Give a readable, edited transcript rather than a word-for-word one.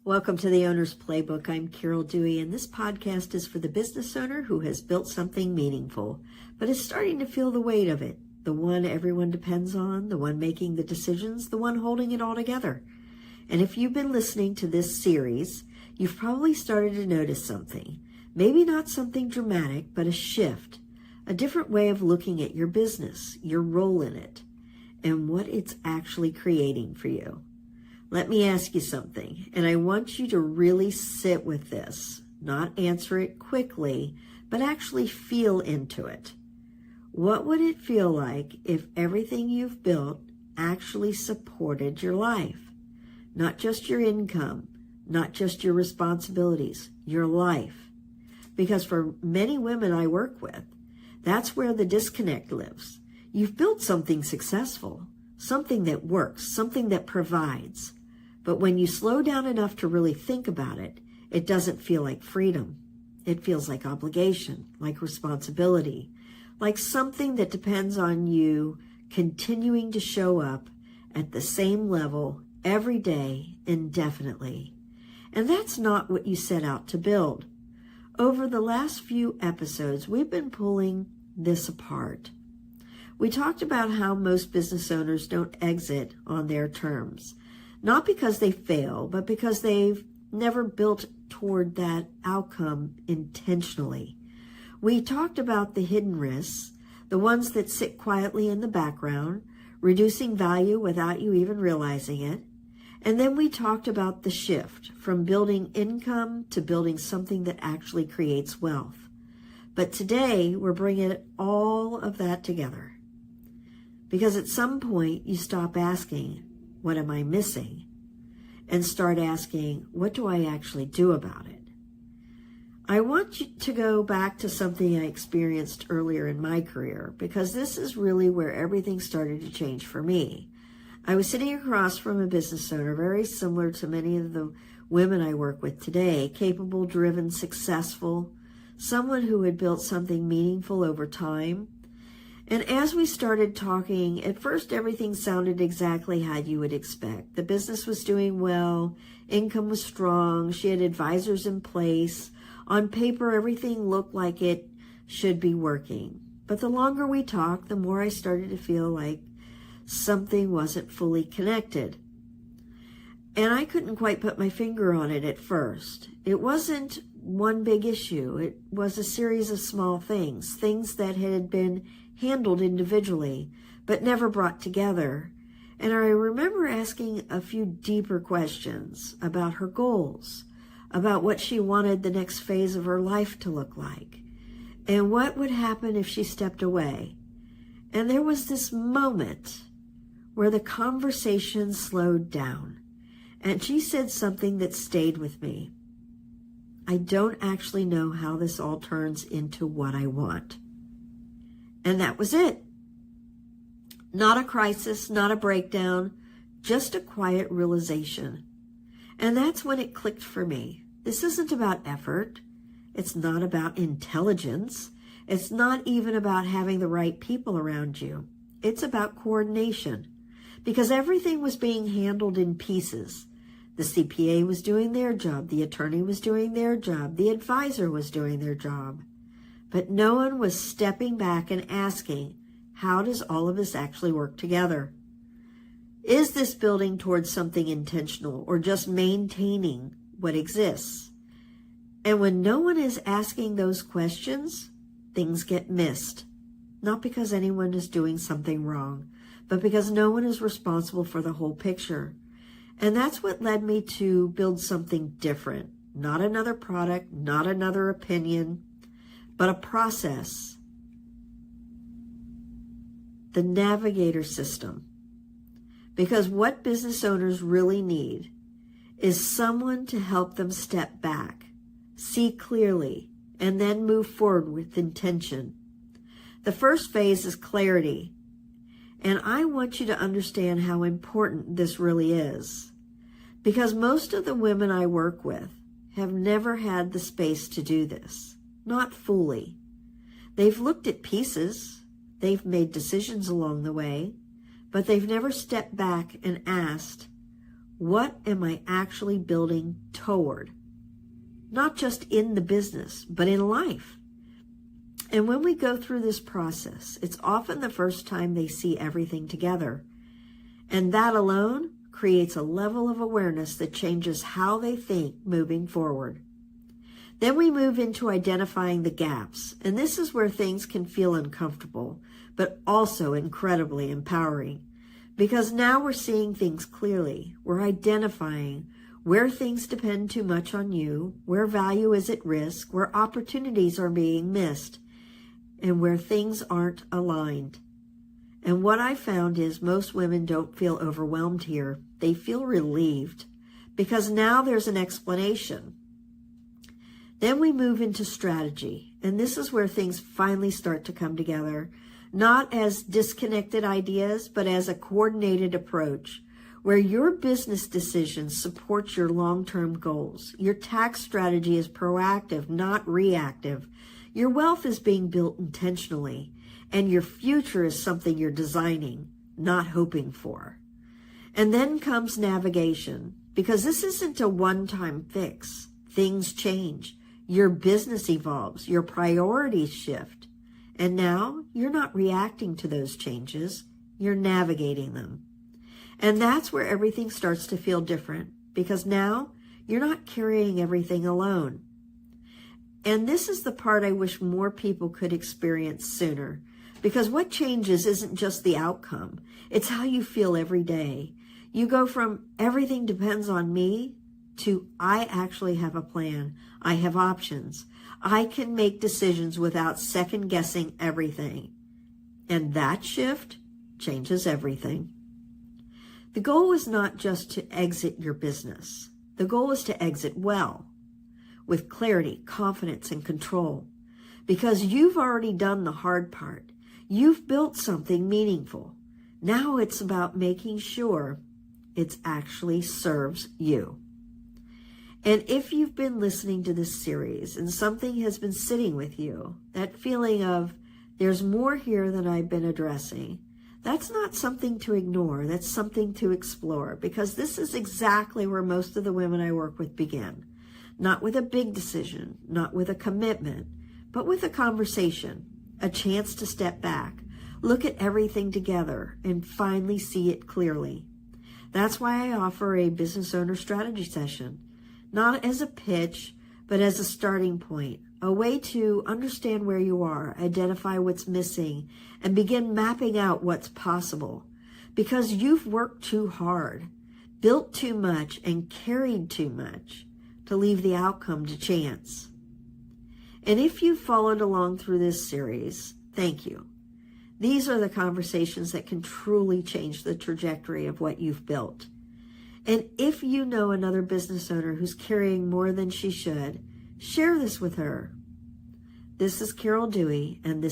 Welcome to the Owner's Playbook. I'm Dewey, and this podcast is for the business owner who has built something meaningful, but is starting to feel the weight of it, the one everyone depends on, the one making the decisions, the one holding it all together. And if you've been listening to this series, you've probably started to notice something. Maybe not something dramatic, but a shift, a different way of looking at your business, your role in it, and what it's actually creating for you. Let me ask you something, and I want you to really sit with this, not answer it quickly, but actually feel into it. What would it feel like if everything you've built actually supported your life? Not just your income, not just your responsibilities, your life. Because for many women I work with, that's where the disconnect lives. You've built something successful, something that works, something that provides. But when you slow down enough to really think about it, it doesn't feel like freedom. It feels like obligation, like responsibility, like something that depends on you continuing to show up at the same level every day indefinitely. And that's not what you set out to build. Over the last few episodes, we've been pulling this apart. We talked about how most business owners don't exit on their terms. Not because they fail, but because they've never built toward that outcome intentionally. We talked about the hidden risks, the ones that sit quietly in the background, reducing value without you even realizing it. And then we talked about the shift from building income to building something that actually creates wealth. But today, we're bringing all of that together. Because at some point, you stop asking, what am I missing? And start asking, what do I actually do about it? I want you to go back to something I experienced earlier in my career, because this is really where everything started to change for me. I was sitting across from a business owner very similar to many of the women I work with today, capable, driven, successful, someone who had built something meaningful over time. And as we started talking, at first everything sounded exactly how you would expect. The business was doing well, income was strong, she had advisors in place. On paper, everything looked like it should be working. But the longer we talked, the more I started to feel like something wasn't fully connected. And I couldn't quite put my finger on it at first. It wasn't one big issue. It was a series of small things that had been handled individually, but never brought together. And I remember asking a few deeper questions about her goals, about what she wanted the next phase of her life to look like, and what would happen if she stepped away. And there was this moment where the conversation slowed down, and she said something that stayed with me. I don't actually know how this all turns into what I want. And that was it. Not a crisis, not a breakdown, just a quiet realization. And that's when it clicked for me. This isn't about effort. It's not about intelligence. It's not even about having the right people around you. It's about coordination. Because everything was being handled in pieces. The CPA was doing their job. The attorney was doing their job. The advisor was doing their job. But no one was stepping back and asking, how does all of this actually work together? Is this building towards something intentional or just maintaining what exists? And when no one is asking those questions, things get missed. Not because anyone is doing something wrong, but because no one is responsible for the whole picture. And that's what led me to build something different. Not another product, not another opinion, but a process. The navigator system. Because what business owners really need is someone to help them step back, see clearly, and then move forward with intention. The first phase is clarity. And I want you to understand how important this really is. Because most of the women I work with have never had the space to do this. Not fully. They've looked at pieces, they've made decisions along the way, but they've never stepped back and asked, What am I actually building toward? Not just in the business, but in life. And when we go through this process, it's often the first time they see everything together. And that alone creates a level of awareness that changes how they think moving forward. Then we move into identifying the gaps, and this is where things can feel uncomfortable, but also incredibly empowering. Because now we're seeing things clearly. We're identifying where things depend too much on you, where value is at risk, where opportunities are being missed, and where things aren't aligned. And what I found is most women don't feel overwhelmed here. They feel relieved because now there's an explanation. Then we move into strategy, and this is where things finally start to come together, not as disconnected ideas, but as a coordinated approach where your business decisions support your long-term goals. Your tax strategy is proactive, not reactive. Your wealth is being built intentionally, and your future is something you're designing, not hoping for. And then comes navigation, because this isn't a one-time fix. Things change. Your business evolves. Your priorities shift. And now you're not reacting to those changes. You're navigating them. And that's where everything starts to feel different, because now you're not carrying everything alone. And this is the part I wish more people could experience sooner, because what changes isn't just the outcome. It's how you feel every day. You go from everything depends on me to I actually have a plan. I have options. I can make decisions without second guessing everything. And that shift changes everything. The goal is not just to exit your business. The goal is to exit well, with clarity, confidence, and control, because you've already done the hard part. You've built something meaningful. Now it's about making sure it actually serves you. And if you've been listening to this series and something has been sitting with you, that feeling of there's more here than I've been addressing, that's not something to ignore. That's something to explore, because this is exactly where most of the women I work with begin. Not with a big decision, not with a commitment, but with a conversation, a chance to step back, look at everything together, and finally see it clearly. That's why I offer a business owner strategy session, not as a pitch, but as a starting point, a way to understand where you are, identify what's missing, and begin mapping out what's possible. Because you've worked too hard, built too much, and carried too much to leave the outcome to chance. And if you followed along through this series, thank you. These are the conversations that can truly change the trajectory of what you've built. And if you know another business owner who's carrying more than she should, share this with her. This is Carol Dewey, and this